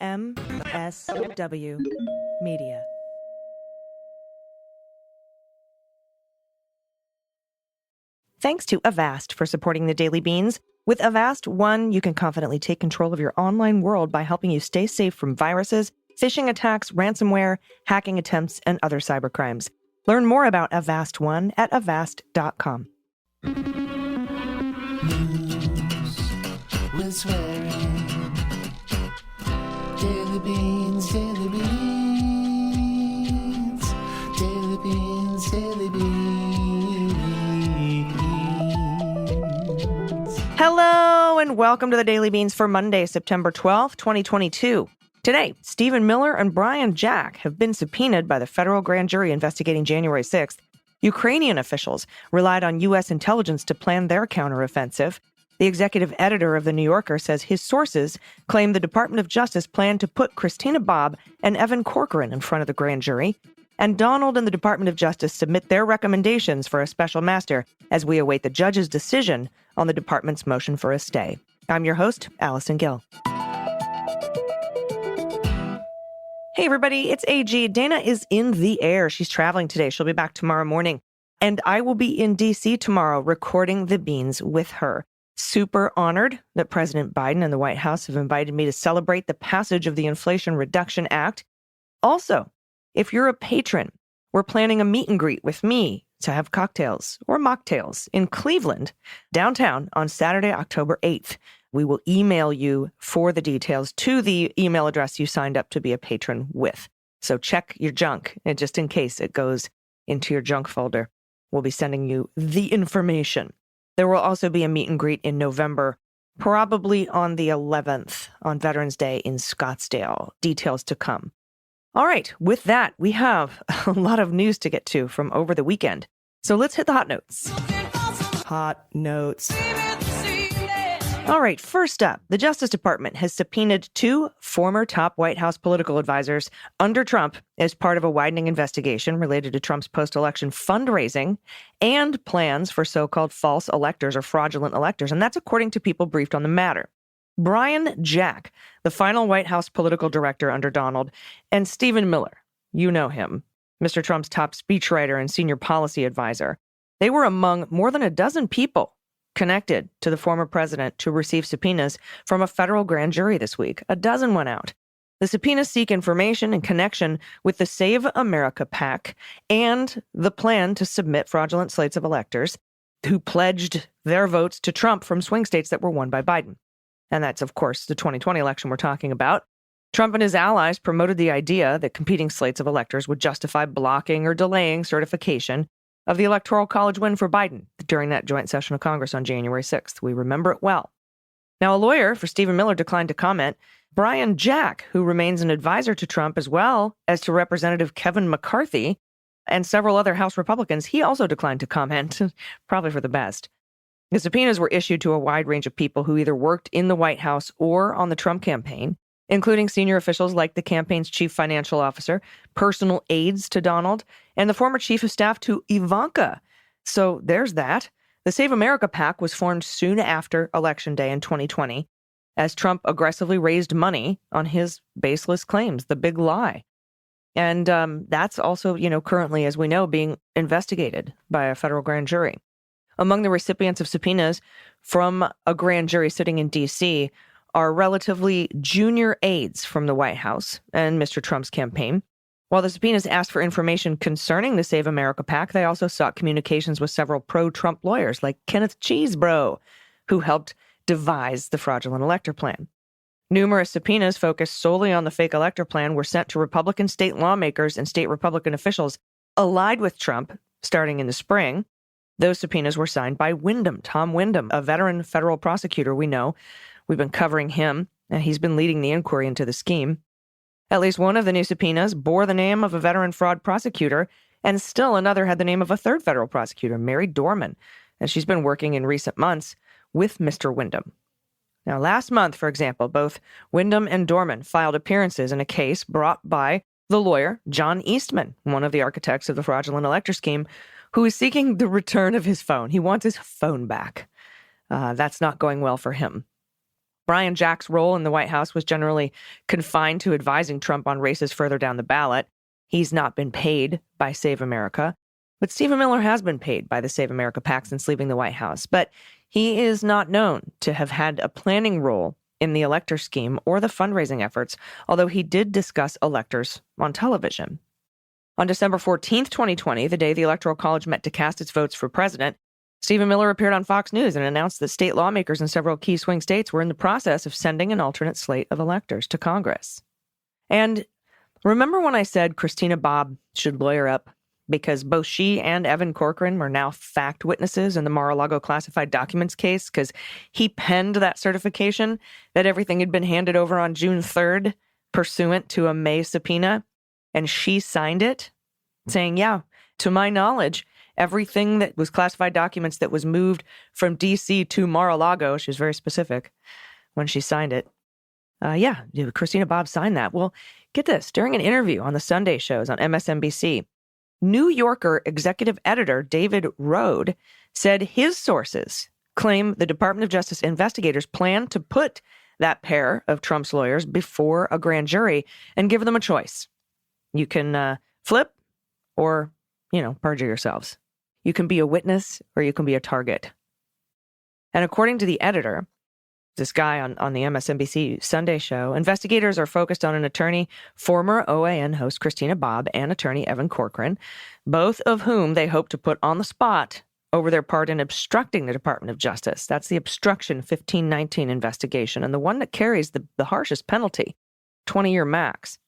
MSW Media. Thanks to Avast for supporting the Daily Beans. With Avast One, you can confidently take control of your online world by helping you stay safe from viruses, phishing attacks, ransomware, hacking attempts, and other cybercrimes. Learn more about Avast One at avast.com. News with swearing. Daily Beans, Daily Beans. Daily Beans, Daily Beans. Hello, and welcome to the Daily Beans for Monday, September 12th, 2022. Today, Stephen Miller and Brian Jack have been subpoenaed by the federal grand jury investigating January 6th. Ukrainian officials relied on U.S. intelligence to plan their counteroffensive. The executive editor of The New Yorker says his sources claim the Department of Justice planned to put Christina Bobb and Evan Corcoran in front of the grand jury. And Donald and the Department of Justice submit their recommendations for a special master as we await the judge's decision on the department's motion for a stay. I'm your host, Allison Gill. Hey, everybody, it's AG. Dana is in the air. She's traveling today. She'll be back tomorrow morning. And I will be in D.C. tomorrow recording the Beans with her. Super honored that President Biden and the White House have invited me to celebrate the passage of the Inflation Reduction Act. Also, if you're a patron, we're planning a meet and greet with me to have cocktails or mocktails in Cleveland, downtown, on Saturday, October 8th. We will email you for the details to the email address you signed up to be a patron with. So check your junk, and just in case it goes into your junk folder, we'll be sending you the information. There will also be a meet and greet in November, probably on the 11th, on Veterans Day in Scottsdale. Details to come. All right, with that, we have a lot of news to get to from over the weekend. So let's hit the hot notes. Hot notes. All right, first up, the Justice Department has subpoenaed two former top White House political advisors under Trump as part of a widening investigation related to Trump's post-election fundraising and plans for so-called false electors or fraudulent electors, and that's according to people briefed on the matter. Brian Jack, the final White House political director under Donald, and Stephen Miller, you know him, Mr. Trump's top speechwriter and senior policy advisor. They were among more than a dozen people connected to the former president to receive subpoenas from a federal grand jury this week. A dozen went out. The subpoenas seek information in connection with the Save America PAC and the plan to submit fraudulent slates of electors who pledged their votes to Trump from swing states that were won by Biden. And that's, of course, the 2020 election we're talking about. Trump and his allies promoted the idea that competing slates of electors would justify blocking or delaying certification of the Electoral College win for Biden during that joint session of Congress on January 6th. We remember it well. Now, a lawyer for Stephen Miller declined to comment. Brian Jack, who remains an advisor to Trump as well as to Representative Kevin McCarthy and several other House Republicans, he also declined to comment, probably for the best. The subpoenas were issued to a wide range of people who either worked in the White House or on the Trump campaign, including senior officials like the campaign's chief financial officer, personal aides to Donald, and the former chief of staff to Ivanka. So there's that. The Save America PAC was formed soon after Election Day in 2020, as Trump aggressively raised money on his baseless claims, the big lie. And that's also, currently, as we know, being investigated by a federal grand jury. Among the recipients of subpoenas from a grand jury sitting in D.C. are relatively junior aides from the White House and Mr. Trump's campaign. While the subpoenas asked for information concerning the Save America PAC, they also sought communications with several pro-Trump lawyers like Kenneth Cheesebro, who helped devise the fraudulent elector plan. Numerous subpoenas focused solely on the fake elector plan were sent to Republican state lawmakers and state Republican officials allied with Trump starting in the spring. Those subpoenas were signed by Tom Windom, a veteran federal prosecutor we know. We've been covering him, and he's been leading the inquiry into the scheme. At least one of the new subpoenas bore the name of a veteran fraud prosecutor, and still another had the name of a third federal prosecutor, Mary Dorman, and she's been working in recent months with Mr. Windom. Now, last month, for example, both Windom and Dorman filed appearances in a case brought by the lawyer, John Eastman, one of the architects of the fraudulent elector scheme, who is seeking the return of his phone. He wants his phone back. That's not going well for him. Brian Jack's role in the White House was generally confined to advising Trump on races further down the ballot. He's not been paid by Save America, but Stephen Miller has been paid by the Save America PAC since leaving the White House. But he is not known to have had a planning role in the elector scheme or the fundraising efforts, although he did discuss electors on television. On December 14th, 2020, the day the Electoral College met to cast its votes for president, Stephen Miller appeared on Fox News and announced that state lawmakers in several key swing states were in the process of sending an alternate slate of electors to Congress. And remember when I said Christina Bobb should lawyer up because both she and Evan Corcoran were now fact witnesses in the Mar-a-Lago classified documents case because he penned that certification that everything had been handed over on June 3rd pursuant to a May subpoena, and she signed it saying, yeah, to my knowledge, everything that was classified documents that was moved from D.C. to Mar-a-Lago, she was very specific when she signed it. Christina Bobb signed that. Well, get this. During an interview on the Sunday shows on MSNBC, New Yorker executive editor David Rode said his sources claim the Department of Justice investigators plan to put that pair of Trump's lawyers before a grand jury and give them a choice. You can flip or, perjure yourselves. You can be a witness or you can be a target. And according to the editor, this guy on the MSNBC Sunday show, investigators are focused on an attorney, former OAN host Christina Bobb, and attorney Evan Corcoran, both of whom they hope to put on the spot over their part in obstructing the Department of Justice. That's the obstruction 1519 investigation, and the one that carries the harshest penalty, 20-year max.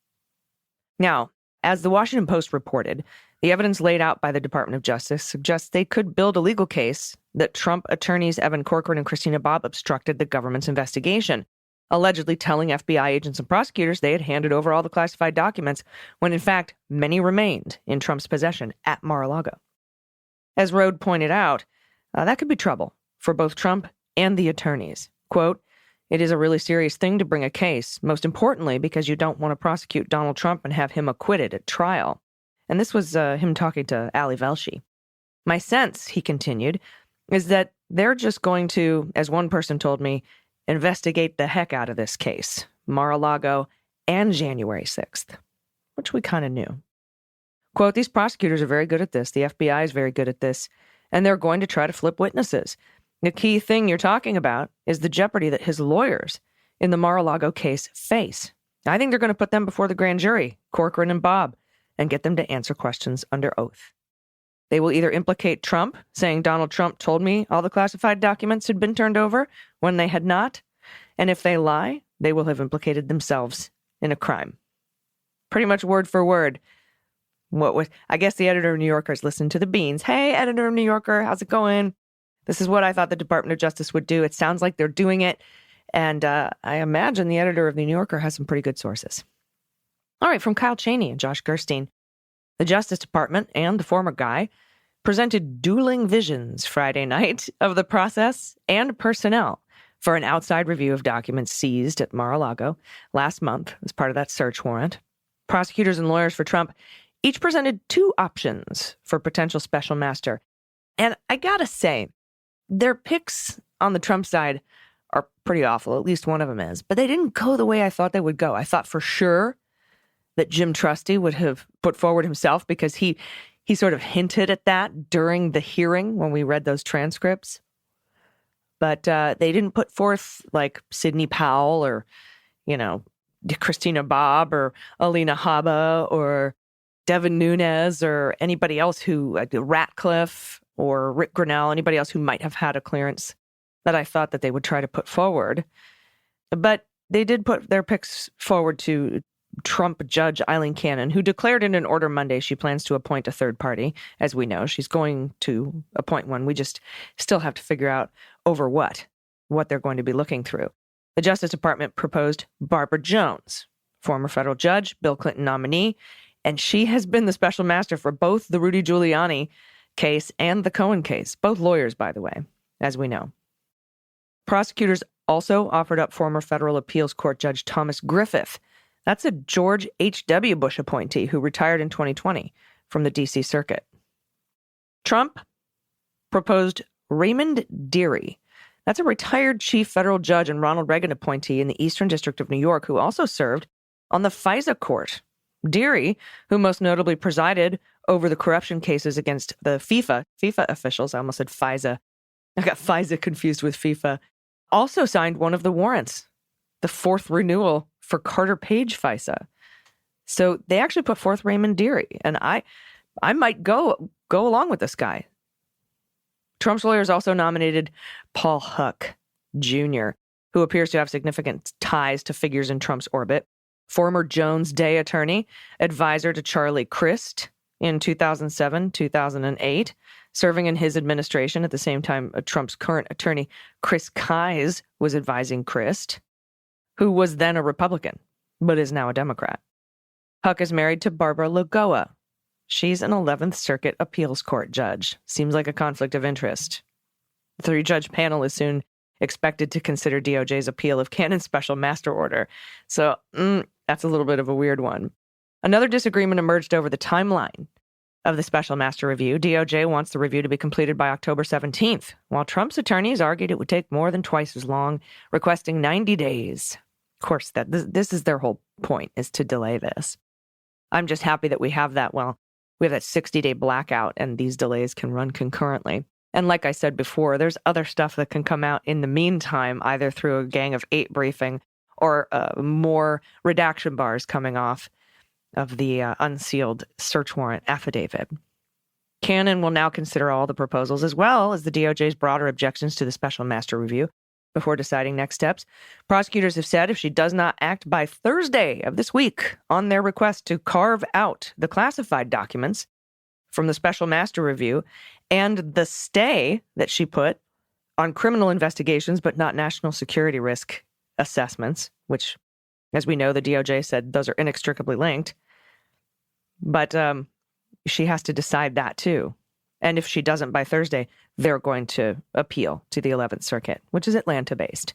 Now, as the Washington Post reported, the evidence laid out by the Department of Justice suggests they could build a legal case that Trump attorneys Evan Corcoran and Christina Bobb obstructed the government's investigation, allegedly telling FBI agents and prosecutors they had handed over all the classified documents when, in fact, many remained in Trump's possession at Mar-a-Lago. As Rode pointed out, that could be trouble for both Trump and the attorneys. Quote, "It is a really serious thing to bring a case, most importantly because you don't want to prosecute Donald Trump and have him acquitted at trial." And this was him talking to Ali Velshi. "My sense," he continued, "is that they're just going to, as one person told me, investigate the heck out of this case, Mar-a-Lago and January 6th, which we kind of knew. Quote, "These prosecutors are very good at this. The FBI is very good at this, and they're going to try to flip witnesses. The key thing you're talking about is the jeopardy that his lawyers in the Mar-a-Lago case face. I think they're going to put them before the grand jury, Corcoran and Bobb, and get them to answer questions under oath. They will either implicate Trump, saying Donald Trump told me all the classified documents had been turned over when they had not, and if they lie, they will have implicated themselves in a crime." Pretty much word for word. I guess the editor of New Yorker is listening to the beans. Hey, editor of New Yorker, how's it going? This is what I thought the Department of Justice would do. It sounds like they're doing it. And I imagine the editor of the New Yorker has some pretty good sources. All right, from Kyle Cheney and Josh Gerstein. The Justice Department and the former guy presented dueling visions Friday night of the process and personnel for an outside review of documents seized at Mar-a-Lago last month as part of that search warrant. Prosecutors and lawyers for Trump each presented two options for potential special master. And I gotta say, their picks on the Trump side are pretty awful. At least one of them is. But they didn't go the way I thought they would go. I thought for sure that Jim Trusty would have put forward himself because he sort of hinted at that during the hearing when we read those transcripts. But they didn't put forth like Sidney Powell or, Christina Bobb or Alina Habba or Devin Nunes or anybody else Ratcliffe or Rick Grinnell, anybody else who might have had a clearance that I thought that they would try to put forward. But they did put their picks forward to Trump Judge Eileen Cannon, who declared in an order Monday she plans to appoint a third party. As we know, she's going to appoint one. We just still have to figure out over what they're going to be looking through. The Justice Department proposed Barbara Jones, former federal judge, Bill Clinton nominee, and she has been the special master for both the Rudy Giuliani case and the Cohen case, both lawyers, by the way, as we know. Prosecutors also offered up former federal appeals court judge Thomas Griffith. That's a George H.W. Bush appointee who retired in 2020 from the D.C. Circuit. Trump proposed Raymond Dearie, That's a retired chief federal judge and Ronald Reagan appointee in the Eastern District of New York who also served on the FISA court. Deary, who most notably presided over the corruption cases against the FIFA officials, I almost said FISA. I got FISA confused with FIFA, also signed one of the warrants, the fourth renewal for Carter Page FISA. So they actually put forth Raymond Deary, and I might go along with this guy. Trump's lawyers also nominated Paul Huck Jr., who appears to have significant ties to figures in Trump's orbit. Former Jones Day attorney, advisor to Charlie Crist in 2007, 2008, serving in his administration at the same time Trump's current attorney, Chris Kise, was advising Crist, who was then a Republican, but is now a Democrat. Huck is married to Barbara Lagoa. She's an 11th Circuit Appeals Court judge. Seems like a conflict of interest. The three-judge panel is soon expected to consider DOJ's appeal of Cannon's special master order. So that's a little bit of a weird one. Another disagreement emerged over the timeline of the special master review. DOJ wants the review to be completed by October 17th, while Trump's attorneys argued it would take more than twice as long, requesting 90 days. Of course, this is their whole point, is to delay this. I'm just happy that we have that 60-day blackout and these delays can run concurrently. And like I said before, there's other stuff that can come out in the meantime, either through a Gang of 8 briefing or more redaction bars coming off of the unsealed search warrant affidavit. Cannon will now consider all the proposals as well as the DOJ's broader objections to the special master review before deciding next steps. Prosecutors have said if she does not act by Thursday of this week on their request to carve out the classified documents from the special master review and the stay that she put on criminal investigations but not national security risk assessments, which, as we know, the DOJ said those are inextricably linked. But she has to decide that too. And if she doesn't by Thursday, they're going to appeal to the 11th Circuit, which is Atlanta-based.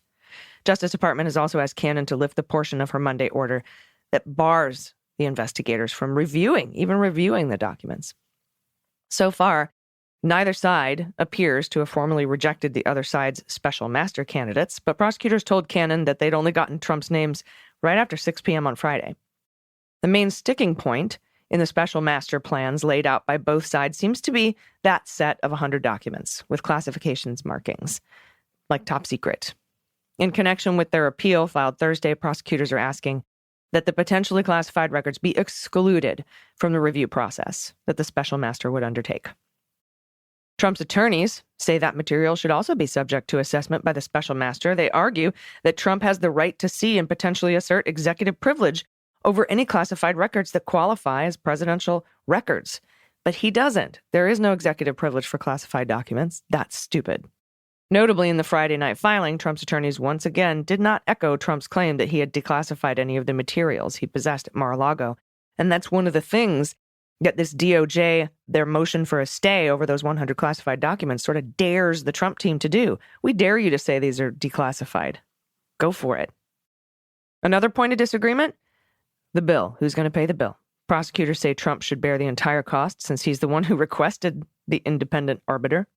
Justice Department has also asked Cannon to lift the portion of her Monday order that bars the investigators from reviewing the documents. So far, neither side appears to have formally rejected the other side's special master candidates, but prosecutors told Cannon that they'd only gotten Trump's names right after 6 p.m. on Friday. The main sticking point in the special master plans laid out by both sides seems to be that set of 100 documents with classifications markings, like top secret. In connection with their appeal filed Thursday, prosecutors are asking that the potentially classified records be excluded from the review process that the special master would undertake. Trump's attorneys say that material should also be subject to assessment by the special master. They argue that Trump has the right to see and potentially assert executive privilege over any classified records that qualify as presidential records. But he doesn't. There is no executive privilege for classified documents. That's stupid. Notably, in the Friday night filing, Trump's attorneys once again did not echo Trump's claim that he had declassified any of the materials he possessed at Mar-a-Lago. And that's one of the things that this DOJ, their motion for a stay over those 100 classified documents, sort of dares the Trump team to do. We dare you to say these are declassified. Go for it. Another point of disagreement? The bill. Who's going to pay the bill? Prosecutors say Trump should bear the entire cost since he's the one who requested the independent arbiter.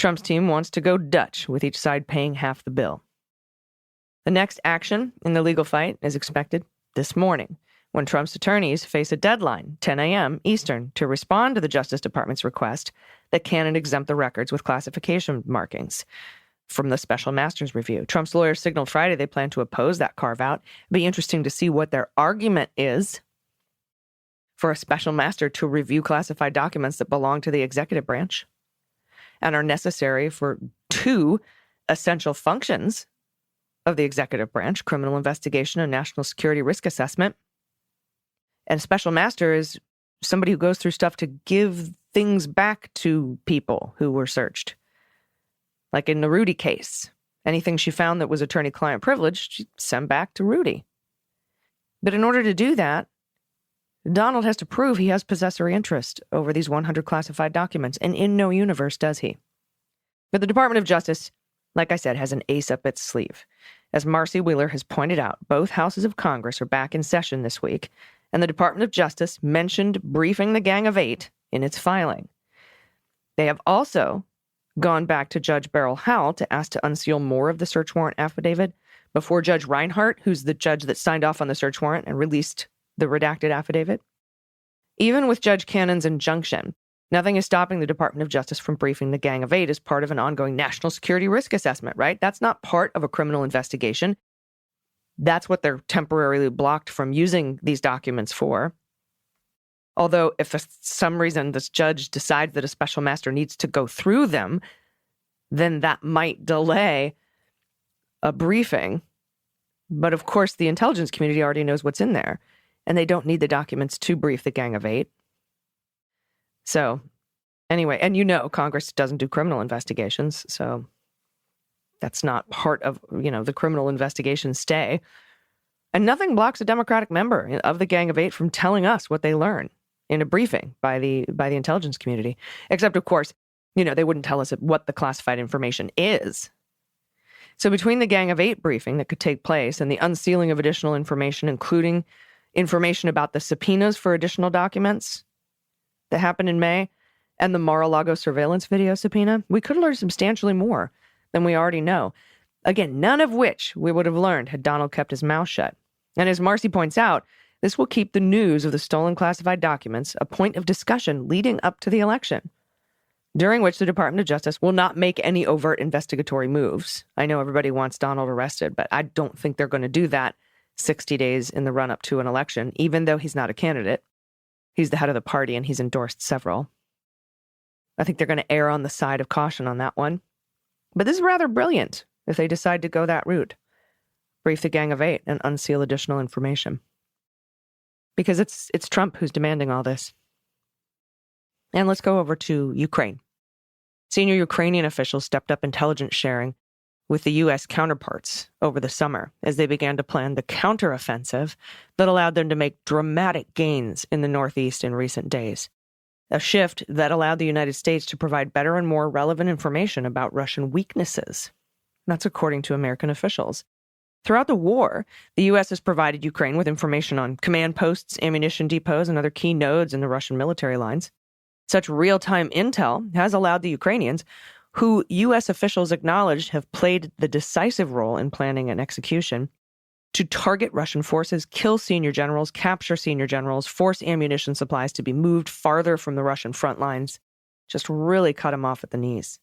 Trump's team wants to go Dutch, with each side paying half the bill. The next action in the legal fight is expected this morning, when Trump's attorneys face a deadline, 10 a.m. Eastern, to respond to the Justice Department's request that Cannon exempt the records with classification markings from the special master's review. Trump's lawyers signaled Friday they plan to oppose that carve-out. It'd be interesting to see what their argument is for a special master to review classified documents that belong to the executive branch and are necessary for two essential functions of the executive branch, criminal investigation and national security risk assessment. And special master is somebody who goes through stuff to give things back to people who were searched. Like in the Rudy case, anything she found that was attorney-client privileged, she'd send back to Rudy. But in order to do that, Donald has to prove he has possessory interest over these 100 classified documents, and in no universe does he. But the Department of Justice, like I said, has an ace up its sleeve. As Marcy Wheeler has pointed out, both houses of Congress are back in session this week, and the Department of Justice mentioned briefing the Gang of 8 in its filing. They have also gone back to Judge Beryl Howell to ask to unseal more of the search warrant affidavit before Judge Reinhart, who's the judge that signed off on the search warrant and released the redacted affidavit. Even with Judge Cannon's injunction, nothing is stopping the Department of Justice from briefing the Gang of Eight as part of an ongoing national security risk assessment, right? That's not part of a criminal investigation. That's what they're temporarily blocked from using these documents for. Although if for some reason this judge decides that a special master needs to go through them, then that might delay a briefing. But of course, the intelligence community already knows what's in there, and they don't need the documents to brief the Gang of Eight. So anyway, and Congress doesn't do criminal investigations, so that's not part of, the criminal investigation stay. And nothing blocks a Democratic member of the Gang of Eight from telling us what they learn in a briefing by the intelligence community. Except, of course, they wouldn't tell us what the classified information is. So between the Gang of Eight briefing that could take place and the unsealing of additional information, including information about the subpoenas for additional documents that happened in May and the Mar-a-Lago surveillance video subpoena, we could learn substantially more than we already know. Again, none of which we would have learned had Donald kept his mouth shut. And as Marcy points out, this will keep the news of the stolen classified documents a point of discussion leading up to the election, during which the Department of Justice will not make any overt investigatory moves. I know everybody wants Donald arrested, but I don't think they're going to do that 60 days in the run-up to an election, even though he's not a candidate. He's the head of the party, and he's endorsed several. I think they're going to err on the side of caution on that one. But this is rather brilliant if they decide to go that route. Brief the Gang of Eight and unseal additional information. Because it's Trump who's demanding all this. And let's go over to Ukraine. Senior Ukrainian officials stepped up intelligence sharing with the U.S. counterparts over the summer as they began to plan the counteroffensive that allowed them to make dramatic gains in the Northeast in recent days. A shift that allowed the United States to provide better and more relevant information about Russian weaknesses. That's according to American officials. Throughout the war, the U.S. has provided Ukraine with information on command posts, ammunition depots, and other key nodes in the Russian military lines. Such real-time intel has allowed the Ukrainians, who U.S. officials acknowledged have played the decisive role in planning and execution, to target Russian forces, kill senior generals, capture senior generals, force ammunition supplies to be moved farther from the Russian front lines, just really cut them off at the knees.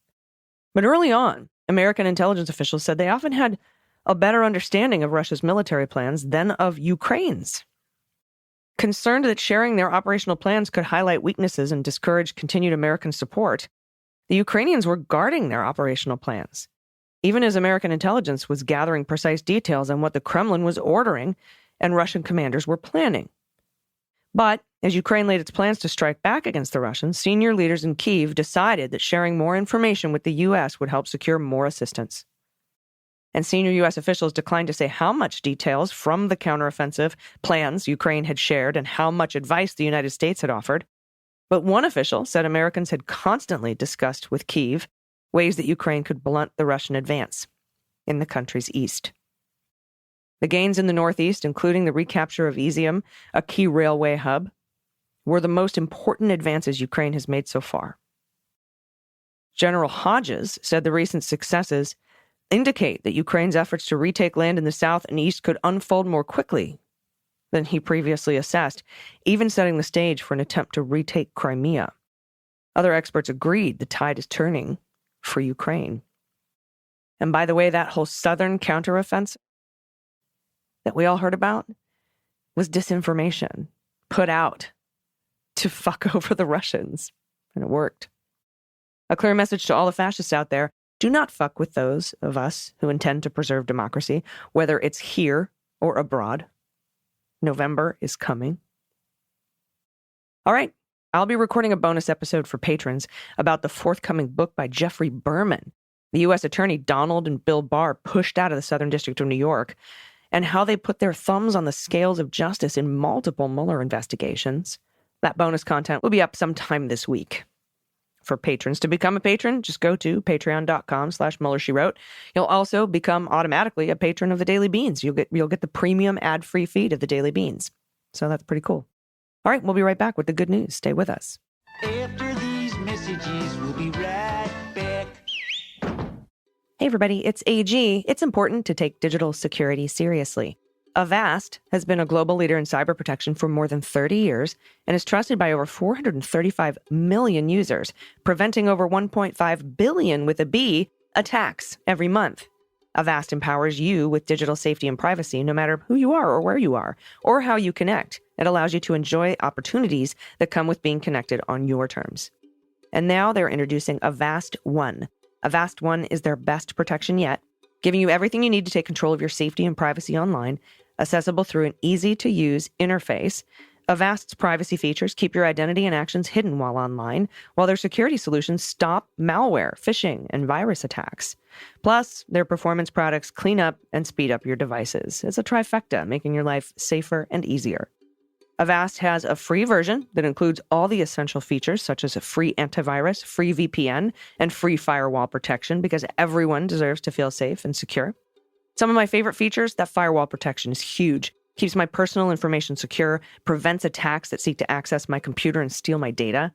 But early on, American intelligence officials said they often had a better understanding of Russia's military plans than of Ukraine's. Concerned that sharing their operational plans could highlight weaknesses and discourage continued American support, the Ukrainians were guarding their operational plans, even as American intelligence was gathering precise details on what the Kremlin was ordering and Russian commanders were planning. But as Ukraine laid its plans to strike back against the Russians, senior leaders in Kyiv decided that sharing more information with the U.S. would help secure more assistance. And senior U.S. officials declined to say how much details from the counteroffensive plans Ukraine had shared and how much advice the United States had offered. But one official said Americans had constantly discussed with Kyiv ways that Ukraine could blunt the Russian advance in the country's east. The gains in the Northeast, including the recapture of Izium, a key railway hub, were the most important advances Ukraine has made so far. General Hodges said the recent successes indicate that Ukraine's efforts to retake land in the south and east could unfold more quickly than he previously assessed, even setting the stage for an attempt to retake Crimea. Other experts agreed the tide is turning for Ukraine. And by the way, that whole southern counteroffensive that we all heard about was disinformation put out to fuck over the Russians. And it worked. A clear message to all the fascists out there: do not fuck with those of us who intend to preserve democracy, whether it's here or abroad. November is coming. All right, I'll be recording a bonus episode for patrons about the forthcoming book by Jeffrey Berman, the U.S. Attorney Donald and Bill Barr pushed out of the Southern District of New York, and how they put their thumbs on the scales of justice in multiple Mueller investigations. That bonus content will be up sometime this week. For patrons to become a patron, just go to patreon.com/MuellerSheWrote. You'll also become automatically a patron of the Daily Beans. You'll get the premium ad-free feed of the Daily Beans. So that's pretty cool. All right, we'll be right back with the good news. Stay with us. After these messages, we'll be right back. Hey everybody, it's AG. It's important to take digital security seriously. Avast has been a global leader in cyber protection for more than 30 years and is trusted by over 435 million users, preventing over 1.5 billion with a B attacks every month. Avast empowers you with digital safety and privacy no matter who you are or where you are, or how you connect. It allows you to enjoy opportunities that come with being connected on your terms. And now they're introducing Avast One. Avast One is their best protection yet, giving you everything you need to take control of your safety and privacy online, accessible through an easy-to-use interface. Avast's privacy features keep your identity and actions hidden while online, while their security solutions stop malware, phishing, and virus attacks. Plus, their performance products clean up and speed up your devices. It's a trifecta, making your life safer and easier. Avast has a free version that includes all the essential features, such as a free antivirus, free VPN, and free firewall protection, because everyone deserves to feel safe and secure. Some of my favorite features, that firewall protection is huge. Keeps my personal information secure, prevents attacks that seek to access my computer and steal my data.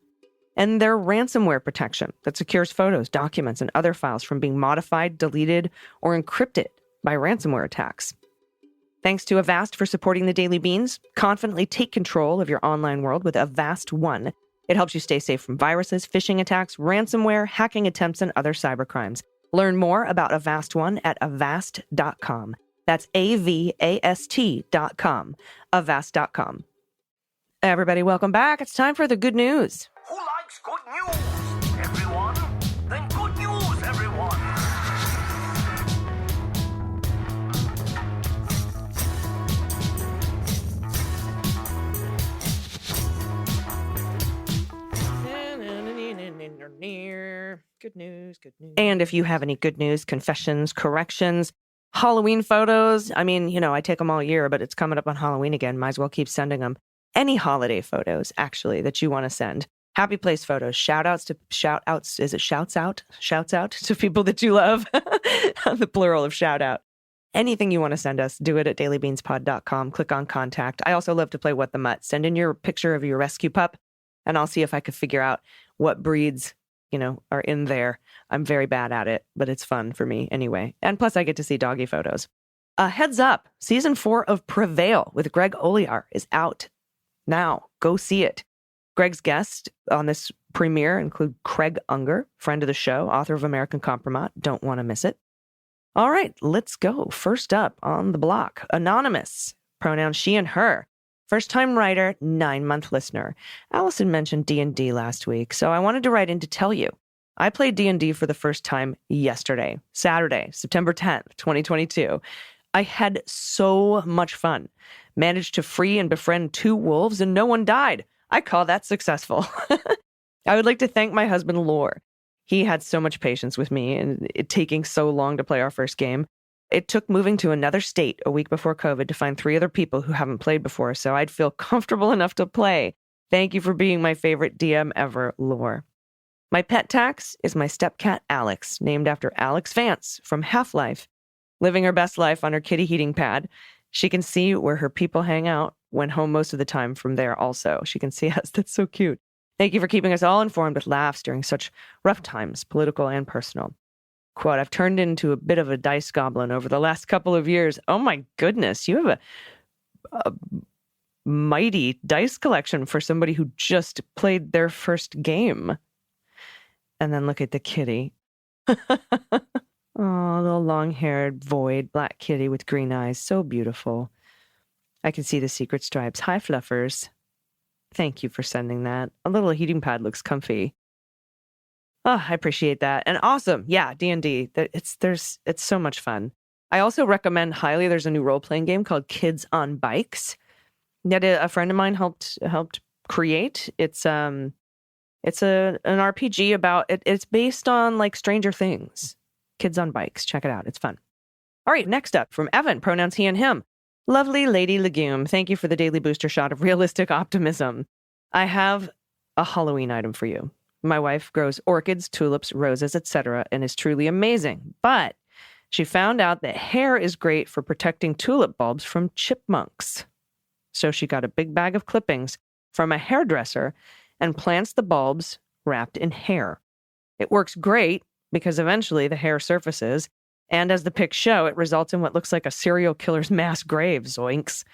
And their ransomware protection that secures photos, documents, and other files from being modified, deleted, or encrypted by ransomware attacks. Thanks to Avast for supporting the Daily Beans. Confidently take control of your online world with Avast One. It helps you stay safe from viruses, phishing attacks, ransomware, hacking attempts, and other cybercrimes. Learn more about Avast One at avast.com. That's AVAST.com. Avast.com. Everybody, welcome back. It's time for the good news. Who likes good news? Everyone? Then good news, everyone! Good news, good news. And if you have any good news, confessions, corrections, Halloween photos, I take them all year, but it's coming up on Halloween again. Might as well keep sending them. Any holiday photos, actually, that you want to send. Happy place photos, shouts out to people that you love. The plural of shout out. Anything you want to send us, do it at dailybeanspod.com. Click on contact. I also love to play What the Mutt. Send in your picture of your rescue pup, and I'll see if I could figure out what breeds, are in there. I'm very bad at it, but it's fun for me anyway. And plus I get to see doggy photos. Heads up, season 4 of Prevail with Greg Olear is out now. Go see it. Greg's guests on this premiere include Craig Unger, friend of the show, author of American Compromise. Don't want to miss it. All right, let's go. First up on the block, Anonymous, pronouns she and her. First-time writer, 9-month listener. Allison mentioned D&D last week, so I wanted to write in to tell you. I played D&D for the first time yesterday, Saturday, September 10th, 2022. I had so much fun. Managed to free and befriend 2 wolves and no one died. I call that successful. I would like to thank my husband, Lore. He had so much patience with me and it taking so long to play our first game. It took moving to another state a week before COVID to find 3 other people who haven't played before, so I'd feel comfortable enough to play. Thank you for being my favorite DM ever, Lore. My pet tax is my stepcat, Alex, named after Alex Vance from Half-Life. Living her best life on her kitty heating pad. She can see where her people hang out, went home most of the time from there also. She can see us. That's so cute. Thank you for keeping us all informed with laughs during such rough times, political and personal. Quote, I've turned into a bit of a dice goblin over the last couple of years. Oh my goodness, you have a mighty dice collection for somebody who just played their first game. And then look at the kitty. Oh, little long-haired, void, black kitty with green eyes. So beautiful. I can see the secret stripes. Hi, Fluffers. Thank you for sending that. A little heating pad looks comfy. Oh, I appreciate that. And awesome. Yeah, D&D. It's so much fun. I also recommend highly, there's a new role-playing game called Kids on Bikes that a friend of mine helped create. It's an RPG about it's based on like Stranger Things. Kids on Bikes. Check it out. It's fun. All right, next up from Evan, pronouns he and him. Lovely Lady Legume, thank you for the daily booster shot of realistic optimism. I have a Halloween item for you. My wife grows orchids, tulips, roses, etc., and is truly amazing. But she found out that hair is great for protecting tulip bulbs from chipmunks. So she got a big bag of clippings from a hairdresser and plants the bulbs wrapped in hair. It works great because eventually the hair surfaces And as the pics show, it results in what looks like a serial killer's mass grave, zoinks.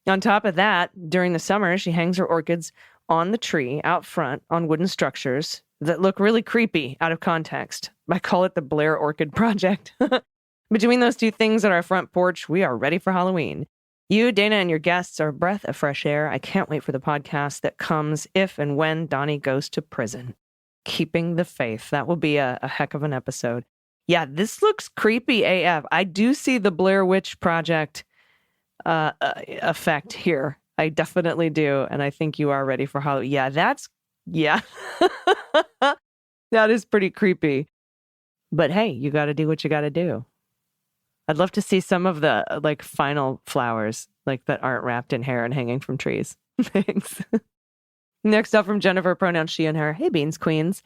On top of that, during the summer, she hangs her orchids on the tree out front on wooden structures that look really creepy out of context. I call it the Blair Orchid Project. Between those two things on our front porch, we are ready for Halloween. You, Dana, and your guests are a breath of fresh air. I can't wait for the podcast that comes if and when Donnie goes to prison. Keeping the faith. That will be a heck of an episode. Yeah, this looks creepy AF. I do see the Blair Witch Project effect here. I definitely do. And I think you are ready for Halloween. Yeah. That is pretty creepy. But hey, you got to do what you got to do. I'd love to see some of the final flowers that aren't wrapped in hair and hanging from trees. Thanks. Next up from Jennifer, pronouns she and her. Hey, Beans Queens.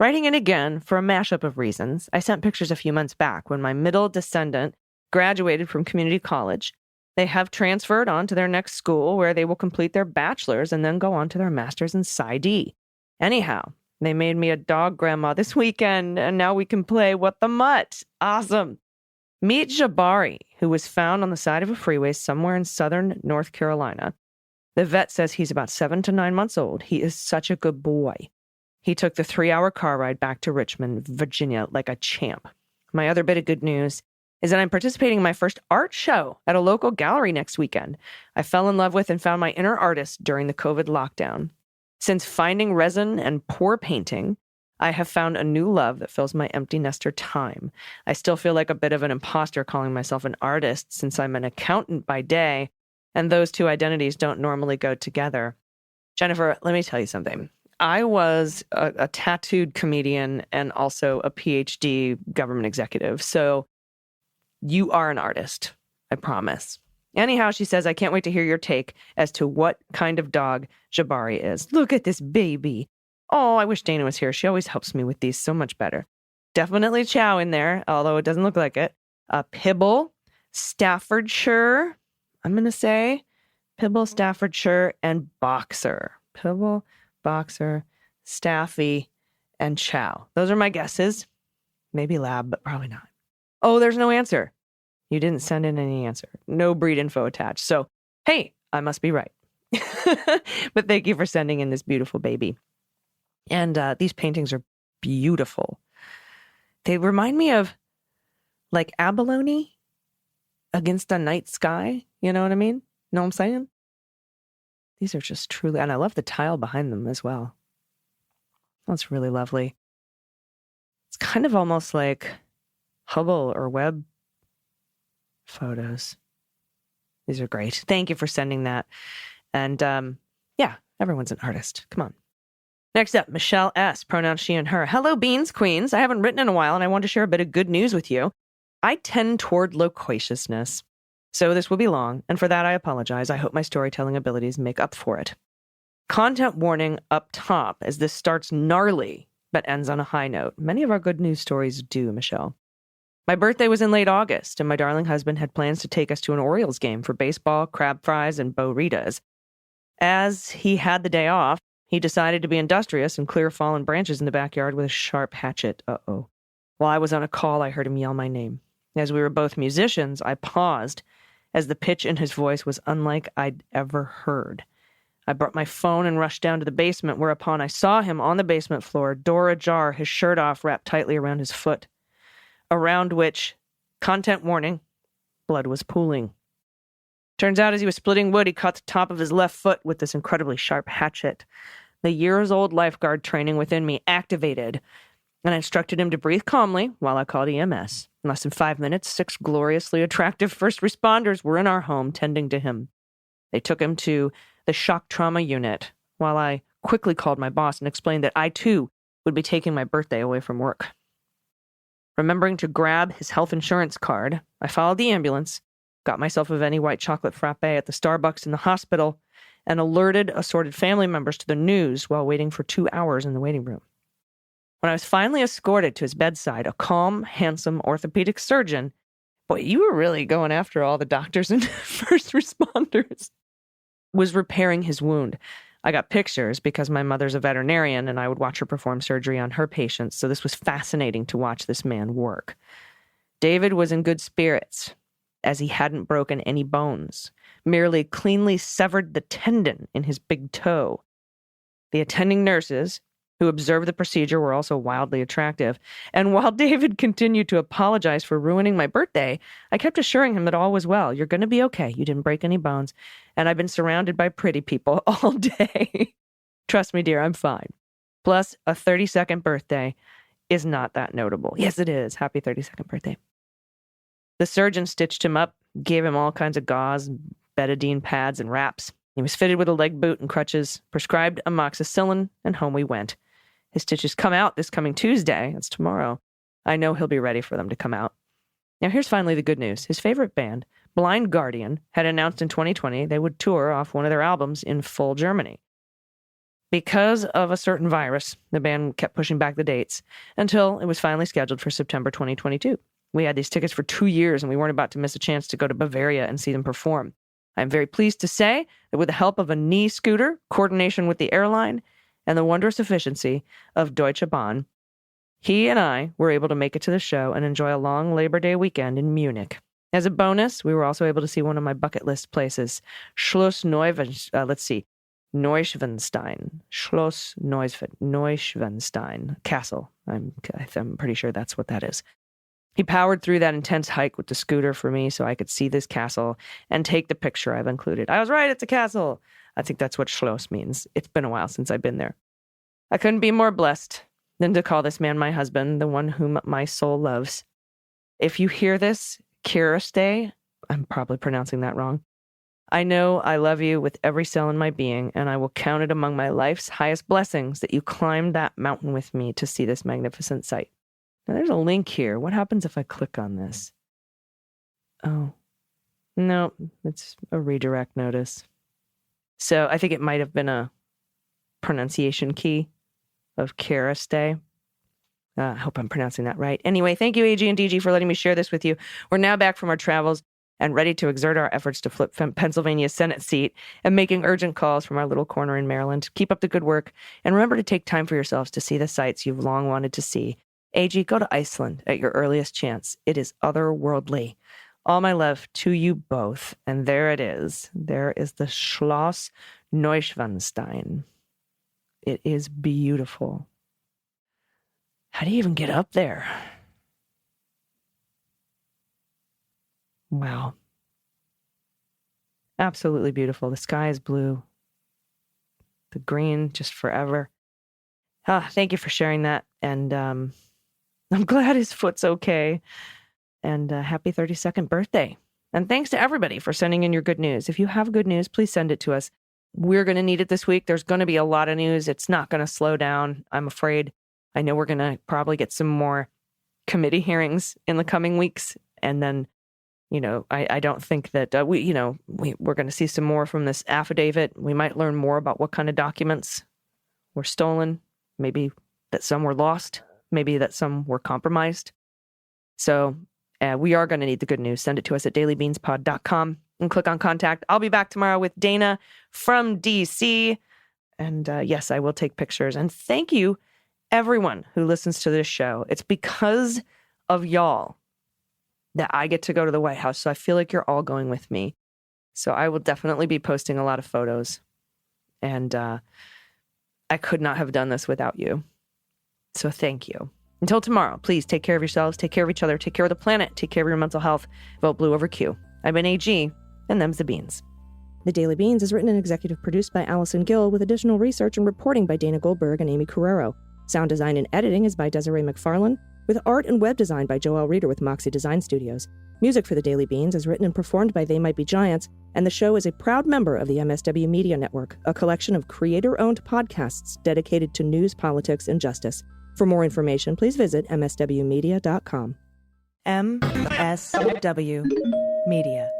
Writing in again for a mashup of reasons. I sent pictures a few months back when my middle descendant graduated from community college. They have transferred on to their next school where they will complete their bachelor's and then go on to their master's in PsyD. Anyhow, they made me a dog grandma this weekend, and now we can play What the Mutt. Awesome. Meet Jabari, who was found on the side of a freeway somewhere in southern North Carolina. The vet says he's about 7 to 9 months old. He is such a good boy. He took the 3-hour car ride back to Richmond, Virginia, like a champ. My other bit of good news is that I'm participating in my first art show at a local gallery next weekend. I fell in love with and found my inner artist during the COVID lockdown. Since finding resin and pour painting, I have found a new love that fills my empty nester time. I still feel like a bit of an imposter calling myself an artist since I'm an accountant by day, and those two identities don't normally go together. Jennifer, let me tell you something. I was a tattooed comedian and also a PhD government executive, so you are an artist, I promise. Anyhow, she says, I can't wait to hear your take as to what kind of dog Jabari is. Look at this baby. Oh, I wish Dana was here. She always helps me with these so much better. Definitely Chow in there, although it doesn't look like it. Pibble, Staffordshire, I'm going to say. Pibble, Staffordshire, and Boxer. Pibble, Boxer, Staffy, and Chow. Those are my guesses. Maybe Lab, but probably not. Oh, there's no answer. You didn't send in any answer. No breed info attached. So, hey, I must be right. But thank you for sending in this beautiful baby. And these paintings are beautiful. They remind me of abalone against a night sky. You know what I mean? Know what I'm saying? These are just truly, and I love the tile behind them as well. That's really lovely. It's kind of almost like Hubble or Webb photos. These are great. Thank you for sending that. And yeah, everyone's an artist. Come on. Next up, Michelle S., pronouns she and her. Hello, Beans Queens. I haven't written in a while, and I want to share a bit of good news with you. I tend toward loquaciousness, so this will be long, and for that I apologize. I hope my storytelling abilities make up for it. Content warning up top, as this starts gnarly, but ends on a high note. Many of our good news stories do, Michelle. My birthday was in late August, and my darling husband had plans to take us to an Orioles game for baseball, crab fries, and Bo-Ritas. As he had the day off, he decided to be industrious and clear fallen branches in the backyard with a sharp hatchet. Uh-oh. While I was on a call, I heard him yell my name. As we were both musicians, I paused, as the pitch in his voice was unlike I'd ever heard. I brought my phone and rushed down to the basement, whereupon I saw him on the basement floor, door ajar, his shirt off, wrapped tightly around his foot, around which, content warning, blood was pooling. Turns out as he was splitting wood, he caught the top of his left foot with this incredibly sharp hatchet. The years-old lifeguard training within me activated, and I instructed him to breathe calmly while I called EMS. In less than 5 minutes, 6 gloriously attractive first responders were in our home tending to him. They took him to the shock trauma unit, while I quickly called my boss and explained that I, too, would be taking my birthday away from work. Remembering to grab his health insurance card, I followed the ambulance, got myself a Veni white chocolate frappe at the Starbucks in the hospital, and alerted assorted family members to the news while waiting for 2 hours in the waiting room. When I was finally escorted to his bedside, a calm, handsome orthopedic surgeon, boy, you were really going after all the doctors and first responders, was repairing his wound. I got pictures because my mother's a veterinarian and I would watch her perform surgery on her patients, so this was fascinating to watch this man work. David was in good spirits, as he hadn't broken any bones, merely cleanly severed the tendon in his big toe. The attending nurses, who observed the procedure, were also wildly attractive, and while David continued to apologize for ruining my birthday, I kept assuring him that all was well. You're going to be okay. You didn't break any bones, and I've been surrounded by pretty people all day. Trust me, dear, I'm fine. Plus, a 32nd birthday is not that notable. Yes, it is. Happy 32nd birthday. The surgeon stitched him up, gave him all kinds of gauze, betadine pads, and wraps. He was fitted with a leg boot and crutches, prescribed amoxicillin, and home we went. His stitches come out this coming Tuesday. That's tomorrow. I know he'll be ready for them to come out. Now, here's finally the good news. His favorite band, Blind Guardian, had announced in 2020 they would tour off one of their albums in full Germany. Because of a certain virus, the band kept pushing back the dates until it was finally scheduled for September 2022. We had these tickets for 2 years, and we weren't about to miss a chance to go to Bavaria and see them perform. I'm very pleased to say that with the help of a knee scooter, coordination with the airline, and the wondrous efficiency of Deutsche Bahn, he and I were able to make it to the show and enjoy a long Labor Day weekend in Munich. As a bonus, we were also able to see one of my bucket list places, Schloss Neuschwanstein. Schloss Neuschwanstein Castle. I'm pretty sure that's what that is. He powered through that intense hike with the scooter for me so I could see this castle and take the picture I've included. I was right, it's a castle. I think that's what Schloss means. It's been a while since I've been there. I couldn't be more blessed than to call this man my husband, the one whom my soul loves. If you hear this, Kiriste, I'm probably pronouncing that wrong. I know I love you with every cell in my being, and I will count it among my life's highest blessings that you climbed that mountain with me to see this magnificent sight. Now, there's a link here. What happens if I click on this? Oh, no, it's a redirect notice. So I think it might have been a pronunciation key of Kiriste. I hope I'm pronouncing that right. Anyway, thank you, AG and DG, for letting me share this with you. We're now back from our travels and ready to exert our efforts to flip Pennsylvania's Senate seat and making urgent calls from our little corner in Maryland. Keep up the good work, and remember to take time for yourselves to see the sights you've long wanted to see. AG, go to Iceland at your earliest chance. It is otherworldly. All my love to you both. And there it is. There is the Schloss Neuschwanstein. It is beautiful. How do you even get up there? Wow. Absolutely beautiful. The sky is blue. The green, just forever. Thank you for sharing that. And I'm glad his foot's okay. And happy 32nd birthday. And thanks to everybody for sending in your good news. If you have good news, please send it to us. We're going to need it this week. There's going to be a lot of news. It's not going to slow down, I'm afraid. I know we're going to probably get some more committee hearings in the coming weeks. And then, I don't think that we're going to see some more from this affidavit. We might learn more about what kind of documents were stolen. Maybe that some were lost. Maybe that some were compromised. So we are going to need the good news. Send it to us at dailybeanspod.com and click on contact. I'll be back tomorrow with Dana from DC. And yes, I will take pictures. And thank you, everyone who listens to this show. It's because of y'all that I get to go to the White House. So I feel like you're all going with me. So I will definitely be posting a lot of photos. And I could not have done this without you. So thank you. Until tomorrow, please take care of yourselves, take care of each other, take care of the planet, take care of your mental health. Vote blue over Q. I've been AG, and them's the beans. The Daily Beans is written and executive produced by Allison Gill with additional research and reporting by Dana Goldberg and Aimee Carrero. Sound design and editing is by Desiree McFarlane, with art and web design by Joelle Reeder with Moxie Design Studios. Music for The Daily Beans is written and performed by They Might Be Giants, and the show is a proud member of the MSW Media Network, a collection of creator-owned podcasts dedicated to news, politics, and justice. For more information, please visit mswmedia.com. MSW Media.